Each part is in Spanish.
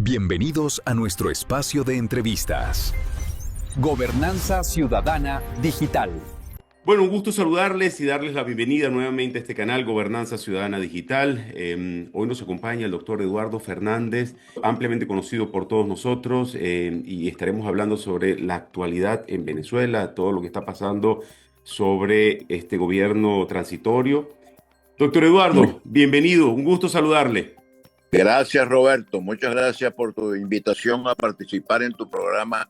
Bienvenidos a nuestro espacio de entrevistas. Gobernanza Ciudadana Digital. Bueno, un gusto saludarles y darles la bienvenida nuevamente a este canal Gobernanza Ciudadana Digital. Hoy nos acompaña el doctor Eduardo Fernández, ampliamente conocido por todos nosotros, y estaremos hablando sobre la actualidad en Venezuela, todo lo que está pasando sobre este gobierno transitorio. Doctor Muy- Eduardo, bienvenido, un gusto saludarle. Gracias, Roberto. Muchas gracias por tu invitación a participar en tu programa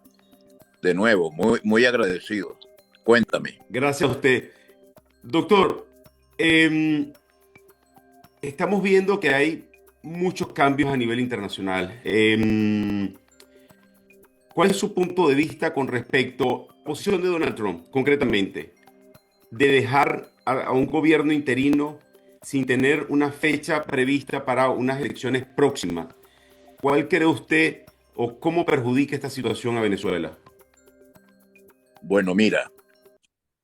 de nuevo. Muy agradecido. Cuéntame. Gracias a usted. Doctor, em, estamos viendo que hay muchos cambios a nivel internacional. ¿Cuál es su punto de vista con respecto a la posición de Donald Trump, concretamente, de dejar a un gobierno interino sin tener una fecha prevista para unas elecciones próximas? ¿Cuál cree usted o cómo perjudica esta situación a Venezuela? Bueno, mira,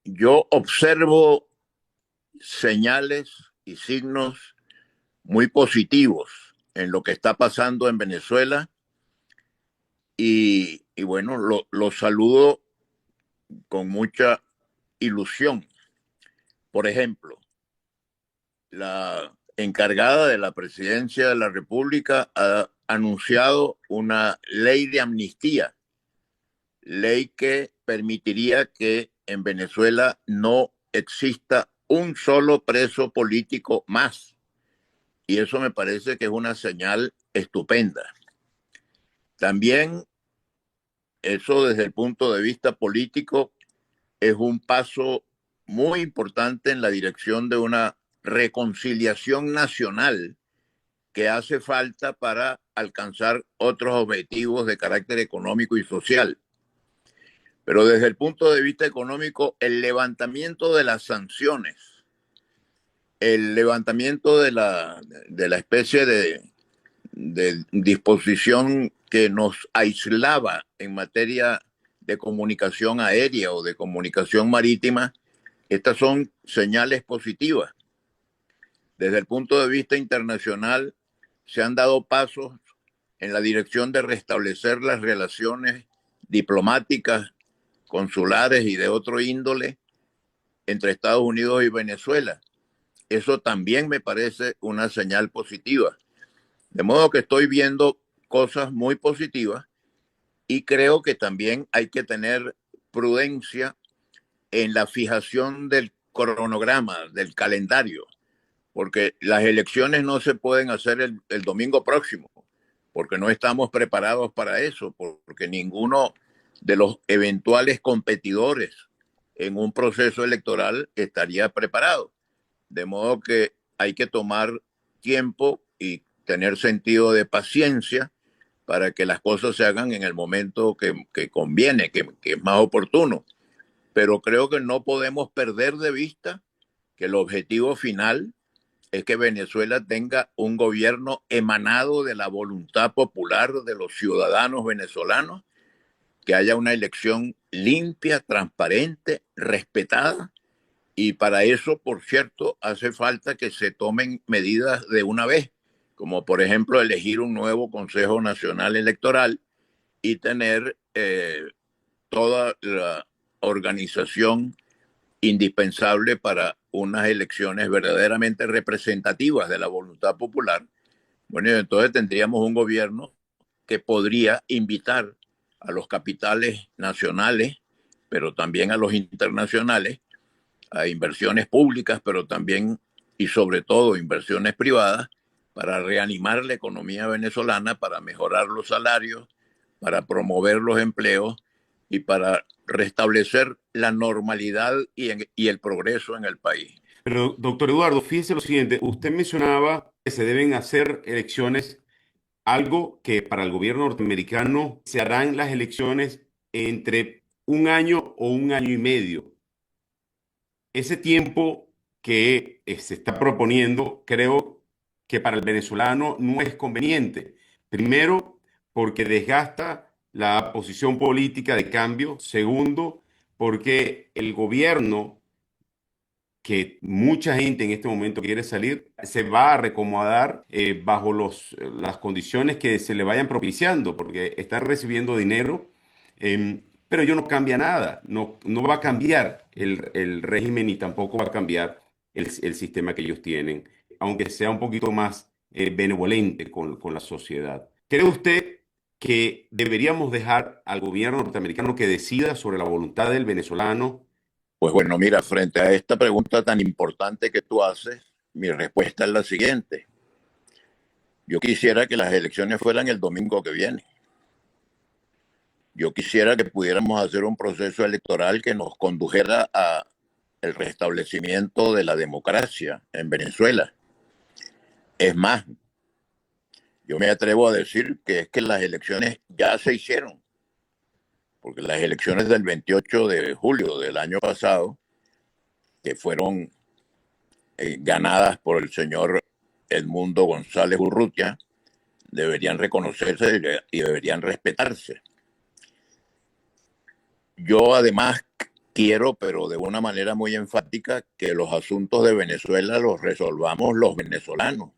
yo observo señales y signos muy positivos en lo que está pasando en Venezuela y bueno, lo saludo con mucha ilusión. Por ejemplo, la encargada de la presidencia de la República ha anunciado una ley de amnistía, ley que permitiría que en Venezuela no exista un solo preso político más. Y eso me parece que es una señal estupenda. También eso desde el punto de vista político es un paso muy importante en la dirección de una reconciliación nacional que hace falta para alcanzar otros objetivos de carácter económico y social. Pero desde el punto de vista económico, el levantamiento de las sanciones, el levantamiento de la especie de disposición que nos aislaba en materia de comunicación aérea o de comunicación marítima, estas son señales positivas. Desde el punto de vista internacional, se han dado pasos en la dirección de restablecer las relaciones diplomáticas, consulares y de otro índole entre Estados Unidos y Venezuela. Eso también me parece una señal positiva. De modo que estoy viendo cosas muy positivas y creo que también hay que tener prudencia en la fijación del cronograma, del calendario, porque las elecciones no se pueden hacer el domingo próximo, porque no estamos preparados para eso, porque ninguno de los eventuales competidores en un proceso electoral estaría preparado. De modo que hay que tomar tiempo y tener sentido de paciencia para que las cosas se hagan en el momento que conviene, que es más oportuno. Pero creo que no podemos perder de vista que el objetivo final es que Venezuela tenga un gobierno emanado de la voluntad popular de los ciudadanos venezolanos, que haya una elección limpia, transparente, respetada. Y para eso, por cierto, hace falta que se tomen medidas de una vez, como por ejemplo elegir un nuevo Consejo Nacional Electoral y tener toda la organización indispensable para unas elecciones verdaderamente representativas de la voluntad popular. Bueno, entonces tendríamos un gobierno que podría invitar a los capitales nacionales, pero también a los internacionales, a inversiones públicas, pero también y sobre todo inversiones privadas, para reanimar la economía venezolana, para mejorar los salarios, para promover los empleos y para restablecer la normalidad y el progreso en el país. Pero, doctor Eduardo, fíjese lo siguiente, usted mencionaba que se deben hacer elecciones, algo que para el gobierno norteamericano se harán las elecciones entre un año o un año y medio. Ese tiempo que se está proponiendo, creo que para el venezolano no es conveniente. Primero, porque desgasta la posición política de cambio. Segundo, porque el gobierno que mucha gente en este momento quiere salir, se va a recomodar bajo las condiciones que se le vayan propiciando, porque están recibiendo dinero, pero ello no cambia nada, no va a cambiar el régimen y tampoco va a cambiar el sistema que ellos tienen, aunque sea un poquito más benevolente con la sociedad. ¿Cree usted que deberíamos dejar al gobierno norteamericano que decida sobre la voluntad del venezolano? Pues bueno, mira, frente a esta pregunta tan importante que tú haces, mi respuesta es la siguiente. Yo quisiera que las elecciones fueran el domingo que viene. Yo quisiera que pudiéramos hacer un proceso electoral que nos condujera a el restablecimiento de la democracia en Venezuela. Es más, yo me atrevo a decir que es que las elecciones ya se hicieron, porque las elecciones del 28 de julio del año pasado, que fueron ganadas por el señor Edmundo González Urrutia, deberían reconocerse y deberían respetarse. Yo además quiero, pero de una manera muy enfática, que los asuntos de Venezuela los resolvamos los venezolanos.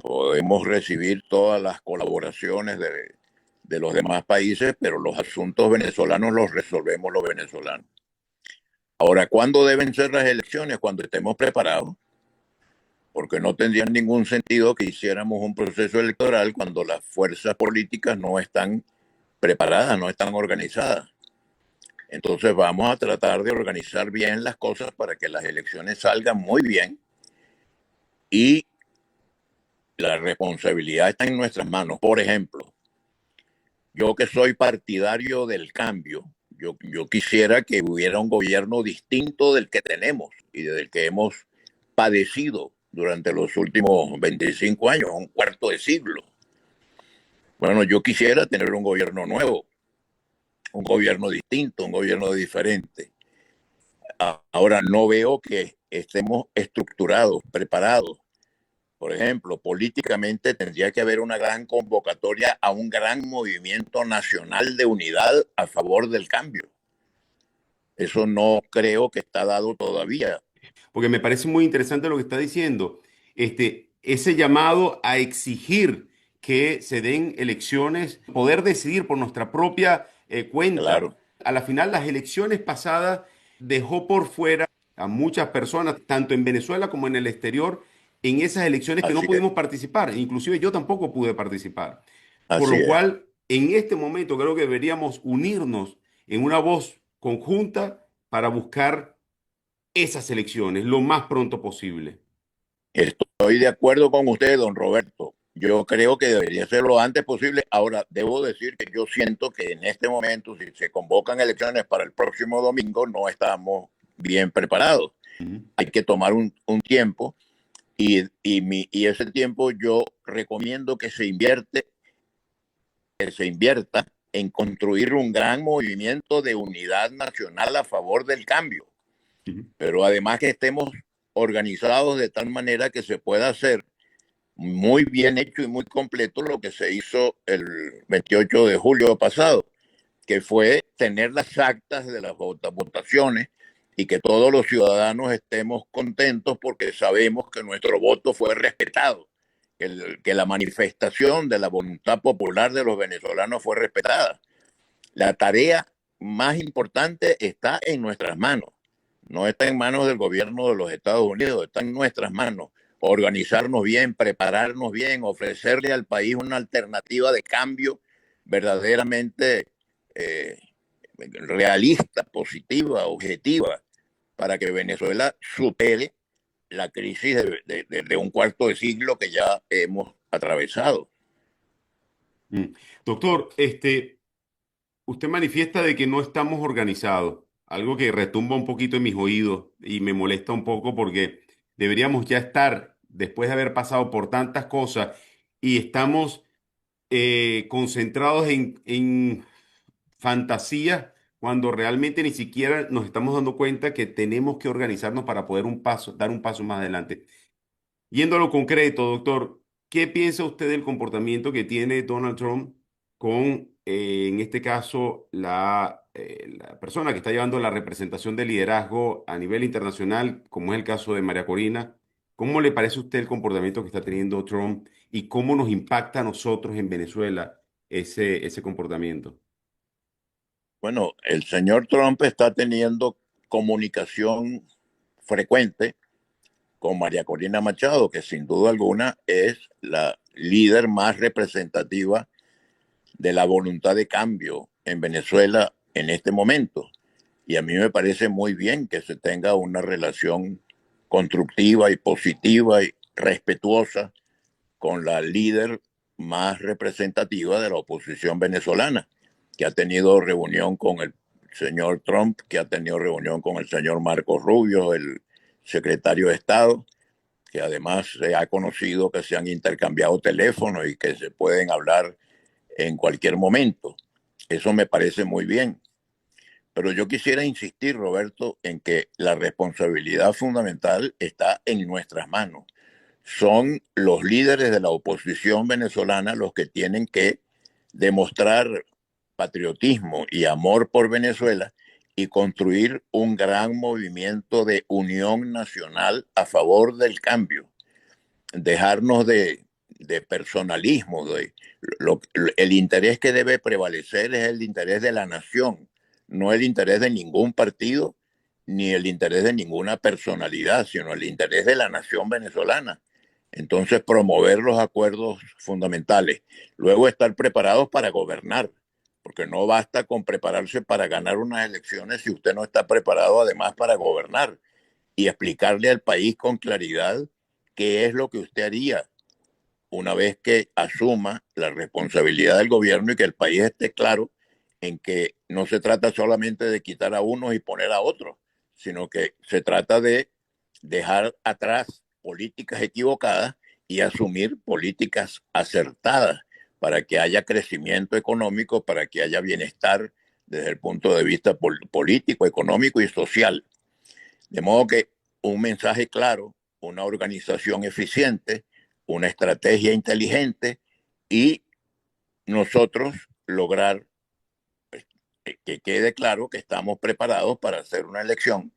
Podemos recibir todas las colaboraciones de los demás países, pero los asuntos venezolanos los resolvemos los venezolanos. Ahora, ¿cuándo deben ser las elecciones? Cuando estemos preparados, porque no tendría ningún sentido que hiciéramos un proceso electoral cuando las fuerzas políticas no están preparadas, no están organizadas. Entonces vamos a tratar de organizar bien las cosas para que las elecciones salgan muy bien y la responsabilidad está en nuestras manos. Por ejemplo, yo que soy partidario del cambio, yo quisiera que hubiera un gobierno distinto del que tenemos y del que hemos padecido durante los últimos 25 años, un cuarto de siglo. Bueno, yo quisiera tener un gobierno nuevo, un gobierno distinto, un gobierno diferente. Ahora no veo que estemos estructurados, preparados. Por ejemplo, políticamente tendría que haber una gran convocatoria a un gran movimiento nacional de unidad a favor del cambio. Eso no creo que está dado todavía. Porque me parece muy interesante lo que está diciendo. Ese llamado a exigir que se den elecciones, poder decidir por nuestra propia cuenta. Claro, A la final, las elecciones pasadas dejó por fuera a muchas personas, tanto en Venezuela como en el exterior, en esas elecciones que no así es, pudimos participar. Inclusive yo tampoco pude participar. Por así lo es. cual, en este momento creo que deberíamos unirnos en una voz conjunta para buscar esas elecciones lo más pronto posible. Estoy de acuerdo con usted, don Roberto. Yo creo que debería ser lo antes posible. Ahora, debo decir que yo siento que en este momento, si se convocan elecciones para el próximo domingo, no estamos bien preparados. Ujú. Hay que tomar un tiempo y ese tiempo yo recomiendo que se invierta en construir un gran movimiento de unidad nacional a favor del cambio, Ujú. pero además que estemos organizados de tal manera que se pueda hacer muy bien hecho y muy completo lo que se hizo el 28 de julio pasado, que fue tener las actas de las votaciones y que todos los ciudadanos estemos contentos porque sabemos que nuestro voto fue respetado, que la manifestación de la voluntad popular de los venezolanos fue respetada. La tarea más importante está en nuestras manos, no está en manos del gobierno de los Estados Unidos, está en nuestras manos. Organizarnos bien, prepararnos bien, ofrecerle al país una alternativa de cambio verdaderamente eh, realista, positiva, objetiva, para que Venezuela supere la crisis de un cuarto de siglo que ya hemos atravesado. Mm. Doctor, usted manifiesta de que no estamos organizados, algo que retumba un poquito en mis oídos y me molesta un poco porque deberíamos ya estar, después de haber pasado por tantas cosas y estamos concentrados en fantasías cuando realmente ni siquiera nos estamos dando cuenta que tenemos que organizarnos para poder dar un paso más adelante. Yendo a lo concreto, doctor, ¿qué piensa usted del comportamiento que tiene Donald Trump con en este caso, la persona que está llevando la representación de liderazgo a nivel internacional, como es el caso de María Corina, ¿cómo le parece a usted el comportamiento que está teniendo Trump y cómo nos impacta a nosotros en Venezuela ese comportamiento? Bueno, el señor Trump está teniendo comunicación frecuente con María Corina Machado, que sin duda alguna es la líder más representativa de la voluntad de cambio en Venezuela en este momento. Y a mí me parece muy bien que se tenga una relación constructiva y positiva y respetuosa con la líder más representativa de la oposición venezolana, que ha tenido reunión con el señor Trump, que ha tenido reunión con el señor Marcos Rubio, el secretario de Estado, que además se ha conocido que se han intercambiado teléfonos y que se pueden hablar en cualquier momento. Eso me parece muy bien. Pero yo quisiera insistir, Roberto, en que la responsabilidad fundamental está en nuestras manos. Son los líderes de la oposición venezolana los que tienen que demostrar patriotismo y amor por Venezuela y construir un gran movimiento de unión nacional a favor del cambio. Dejarnos de personalismo. El interés que debe prevalecer es el interés de la nación, no el interés de ningún partido ni el interés de ninguna personalidad, sino el interés de la nación venezolana. Entonces, promover los acuerdos fundamentales. Luego, estar preparados para gobernar, porque no basta con prepararse para ganar unas elecciones si usted no está preparado además para gobernar y explicarle al país con claridad qué es lo que usted haría una vez que asuma la responsabilidad del gobierno y que el país esté claro en que no se trata solamente de quitar a unos y poner a otros, sino que se trata de dejar atrás políticas equivocadas y asumir políticas acertadas para que haya crecimiento económico, para que haya bienestar desde el punto de vista político, económico y social. De modo que un mensaje claro, una organización eficiente, una estrategia inteligente y nosotros lograr que quede claro que estamos preparados para hacer una elección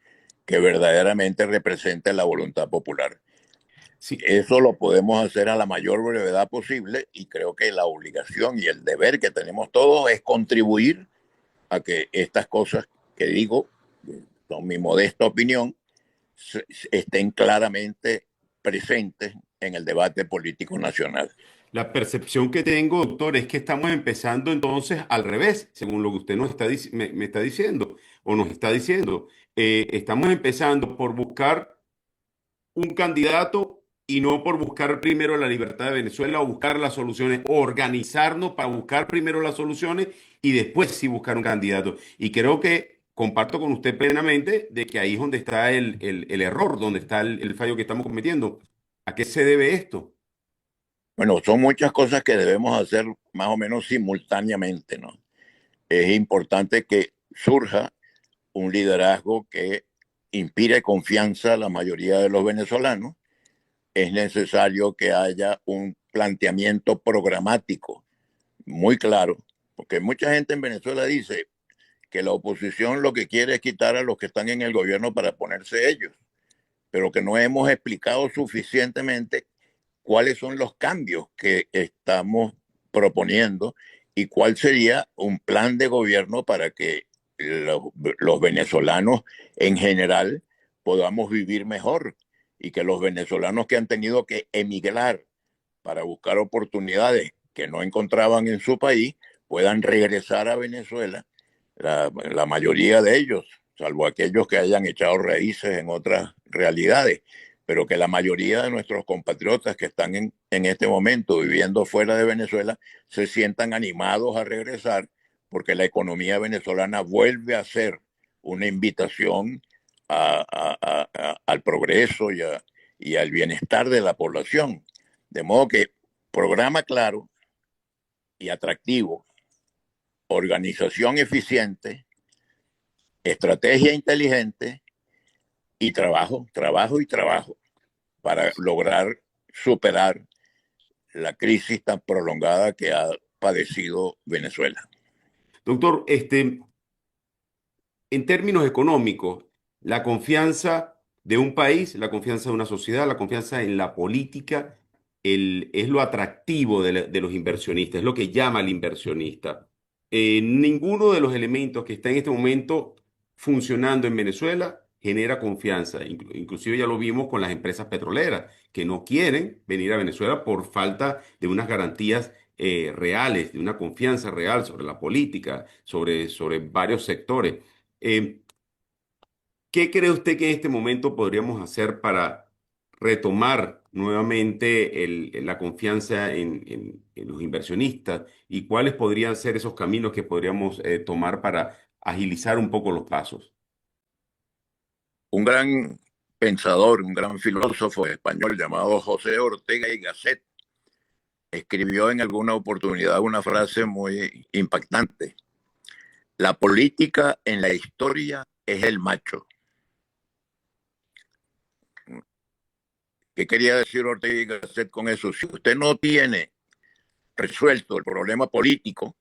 que verdaderamente represente la voluntad popular. Sí, Eso lo podemos hacer a la mayor brevedad posible y creo que la obligación y el deber que tenemos todos es contribuir a que estas cosas que digo, son mi modesta opinión, estén claramente presentes en el debate político nacional. la percepción que tengo, doctor, es que estamos empezando entonces al revés, según lo que usted nos está, me está diciendo o nos está diciendo. Estamos empezando por buscar un candidato y no por buscar primero la libertad de Venezuela o buscar las soluciones, o organizarnos para buscar primero las soluciones y después sí buscar un candidato. Y creo que comparto con usted plenamente de que ahí es donde está el error, donde está el fallo que estamos cometiendo. ¿A qué se debe esto? Bueno, son muchas cosas que debemos hacer más o menos simultáneamente, ¿no? Es importante que surja un liderazgo que inspire confianza a la mayoría de los venezolanos. Es necesario que haya un planteamiento programático muy claro, porque mucha gente en Venezuela dice que la oposición lo que quiere es quitar a los que están en el gobierno para ponerse ellos, pero que no hemos explicado suficientemente cuáles son los cambios que estamos proponiendo y cuál sería un plan de gobierno para que los venezolanos en general podamos vivir mejor y que los venezolanos que han tenido que emigrar para buscar oportunidades que no encontraban en su país puedan regresar a Venezuela, la mayoría de ellos, salvo aquellos que hayan echado raíces en otras realidades, pero que la mayoría de nuestros compatriotas que están en este momento viviendo fuera de Venezuela se sientan animados a regresar porque la economía venezolana vuelve a ser una invitación al progreso y al bienestar de la población. De modo que programa claro y atractivo, organización eficiente, estrategia inteligente y trabajo, trabajo y trabajo para lograr superar la crisis tan prolongada que ha padecido Venezuela. Doctor, en términos económicos, la confianza de un país, la confianza de una sociedad, la confianza en la política, es lo atractivo de los inversionistas, es lo que llama al inversionista. Ninguno de los elementos que está en este momento funcionando en Venezuela genera confianza. Inclusive ya lo vimos con las empresas petroleras, que no quieren venir a Venezuela por falta de unas garantías reales, de una confianza real sobre la política, sobre varios sectores. Eh, ¿Qué cree usted que en este momento podríamos hacer para retomar nuevamente la confianza en los inversionistas y cuáles podrían ser esos caminos que podríamos tomar para agilizar un poco los pasos? Un gran pensador, un gran filósofo español llamado José Ortega y Gasset escribió en alguna oportunidad una frase muy impactante. La política en la historia es el macho. ¿Qué quería decir Ortega y Gasset con eso? Si usted no tiene resuelto el problema político,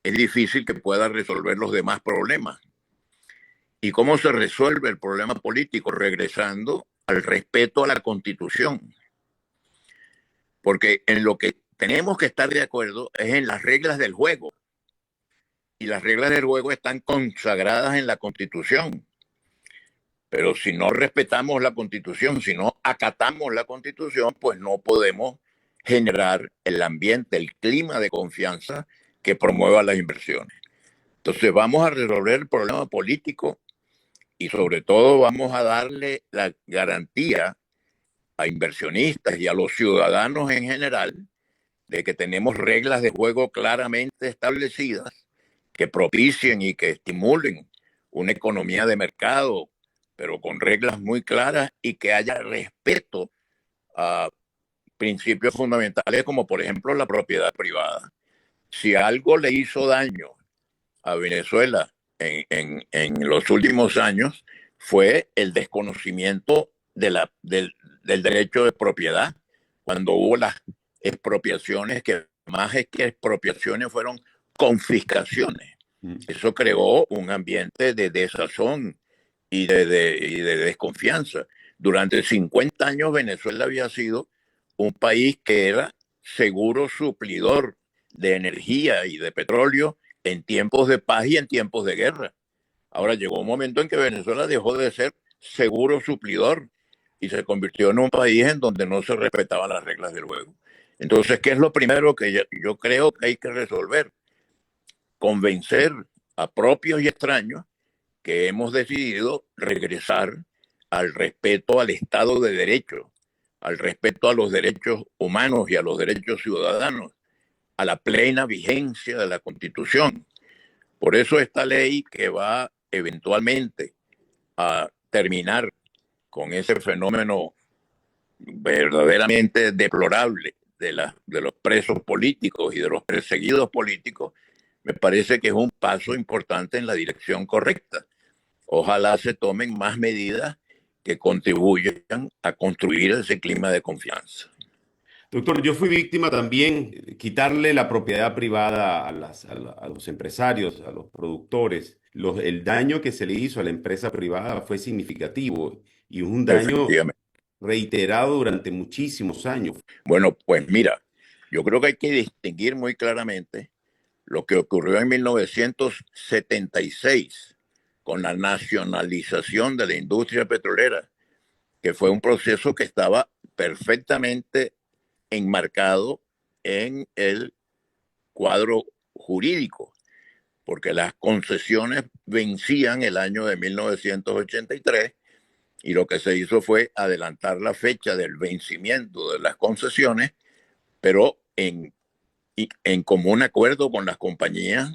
es difícil que pueda resolver los demás problemas. ¿Y cómo se resuelve el problema político? Regresando al respeto a la Constitución. Porque en lo que tenemos que estar de acuerdo es en las reglas del juego. Y las reglas del juego están consagradas en la Constitución. Pero si no respetamos la Constitución, si no acatamos la Constitución, pues no podemos generar el ambiente, el clima de confianza que promueva las inversiones. Entonces vamos a resolver el problema político y sobre todo vamos a darle la garantía a inversionistas y a los ciudadanos en general de que tenemos reglas de juego claramente establecidas que propicien y que estimulen una economía de mercado, pero con reglas muy claras y que haya respeto a principios fundamentales como por ejemplo la propiedad privada. Si algo le hizo daño a Venezuela en los últimos años fue el desconocimiento del derecho de propiedad, cuando hubo las expropiaciones, que más es que expropiaciones fueron confiscaciones. Eso creó un ambiente de desazón y de desconfianza. Durante 50 años Venezuela había sido un país que era seguro suplidor de energía y de petróleo en tiempos de paz y en tiempos de guerra. Ahora llegó un momento en que Venezuela dejó de ser seguro suplidor y se convirtió en un país en donde no se respetaban las reglas del juego. Entonces, ¿qué es lo primero que yo creo que hay que resolver? Convencer a propios y extraños que hemos decidido regresar al respeto al Estado de Derecho, al respeto a los derechos humanos y a los derechos ciudadanos, a la plena vigencia de la Constitución. Por eso esta ley que va eventualmente a terminar con ese fenómeno verdaderamente deplorable de los presos políticos y de los perseguidos políticos, me parece que es un paso importante en la dirección correcta. Ojalá se tomen más medidas que contribuyan a construir ese clima de confianza. Doctor, yo fui víctima también, quitarle la propiedad privada a los empresarios, a los productores. El daño que se le hizo a la empresa privada fue significativo y un daño Efectivamente. reiterado durante muchísimos años. Bueno, pues mira, yo creo que hay que distinguir muy claramente lo que ocurrió en 1976 con la nacionalización de la industria petrolera, que fue un proceso que estaba perfectamente enmarcado en el cuadro jurídico, porque las concesiones vencían el año de 1983 y lo que se hizo fue adelantar la fecha del vencimiento de las concesiones, pero en común acuerdo con las compañías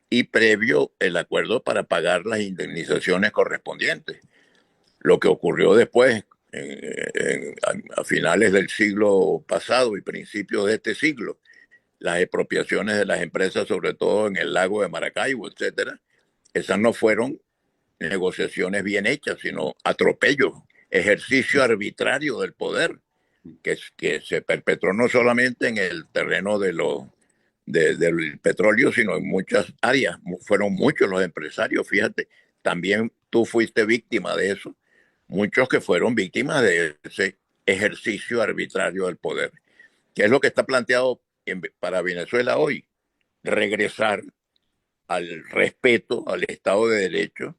y previo el acuerdo para pagar las indemnizaciones correspondientes. Lo que ocurrió después, a finales del siglo pasado y principios de este siglo, las expropiaciones de las empresas, sobre todo en el lago de Maracaibo, etcétera, esas no fueron negociaciones bien hechas, sino atropellos, ejercicio arbitrario del poder, que se perpetró no solamente en el terreno de del petróleo, sino en muchas áreas. Fueron muchos los empresarios, fíjate, también tú fuiste víctima de eso, muchos que fueron víctimas de ese ejercicio arbitrario del poder. ¿Qué es lo que está planteado para Venezuela hoy? Regresar al respeto al Estado de Derecho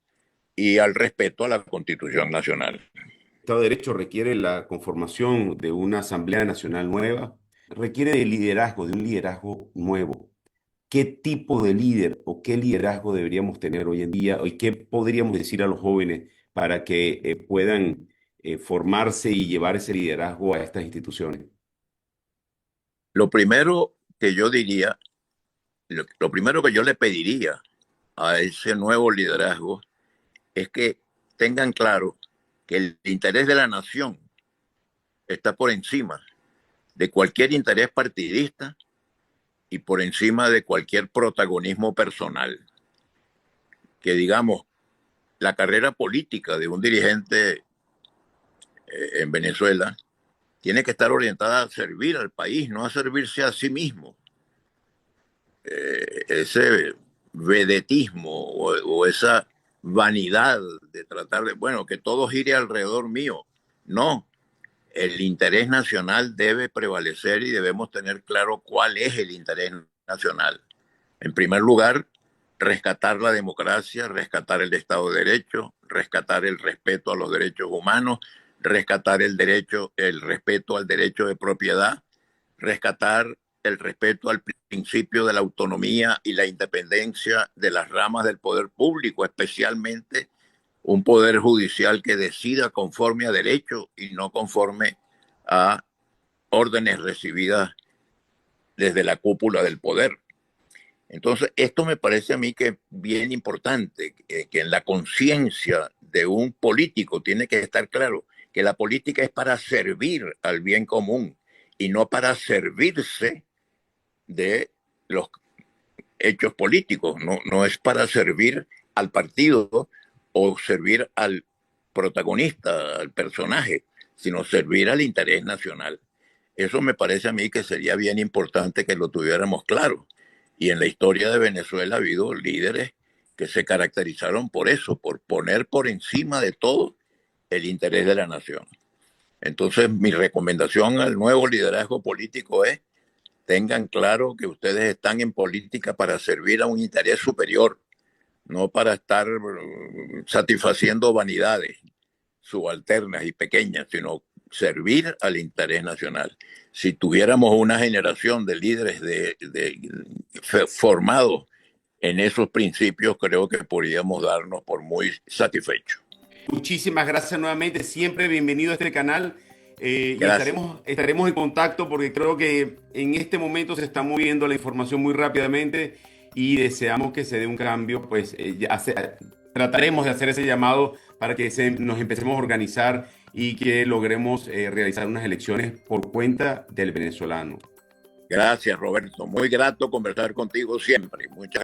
y al respeto a la Constitución Nacional. El Estado de Derecho requiere la conformación de una Asamblea Nacional nueva, requiere de liderazgo, de un liderazgo nuevo. ¿Qué tipo de líder o qué liderazgo deberíamos tener hoy en día? ¿Y qué podríamos decir a los jóvenes para que puedan formarse y llevar ese liderazgo a estas instituciones? Lo primero que yo diría, lo primero que yo le pediría a ese nuevo liderazgo es que tengan claro que el interés de la nación está por encima de cualquier interés partidista y por encima de cualquier protagonismo personal. Que digamos, la carrera política de un dirigente en Venezuela tiene que estar orientada a servir al país, no a servirse a sí mismo. Ese vedetismo o esa vanidad de tratar de, bueno, que todo gire alrededor mío. No, el interés nacional debe prevalecer y debemos tener claro cuál es el interés nacional. En primer lugar, rescatar la democracia, rescatar el Estado de Derecho, rescatar el respeto a los derechos humanos, rescatar el respeto al derecho de propiedad, rescatar el respeto al principio de la autonomía y la independencia de las ramas del poder público, especialmente un poder judicial que decida conforme a derecho y no conforme a órdenes recibidas desde la cúpula del poder. Entonces, esto me parece a mí que es bien importante, que en la conciencia de un político tiene que estar claro que la política es para servir al bien común y no para servirse de los hechos políticos, no es para servir al partido o servir al protagonista, al personaje, sino servir al interés nacional. Eso me parece a mí que sería bien importante que lo tuviéramos claro. Y en la historia de Venezuela ha habido líderes que se caracterizaron por eso, por poner por encima de todo el interés de la nación. Entonces, mi recomendación al nuevo liderazgo político es: tengan claro que ustedes están en política para servir a un interés superior, no para estar satisfaciendo vanidades subalternas y pequeñas, sino servir al interés nacional. Si tuviéramos una generación de líderes formados en esos principios, creo que podríamos darnos por muy satisfechos. Muchísimas gracias nuevamente, siempre bienvenido a este canal y estaremos en contacto porque creo que en este momento se está moviendo la información muy rápidamente y deseamos que se dé un cambio, pues trataremos de hacer ese llamado para que nos empecemos a organizar y que logremos realizar unas elecciones por cuenta del venezolano. Gracias, Roberto. Muy grato conversar contigo siempre. Muchas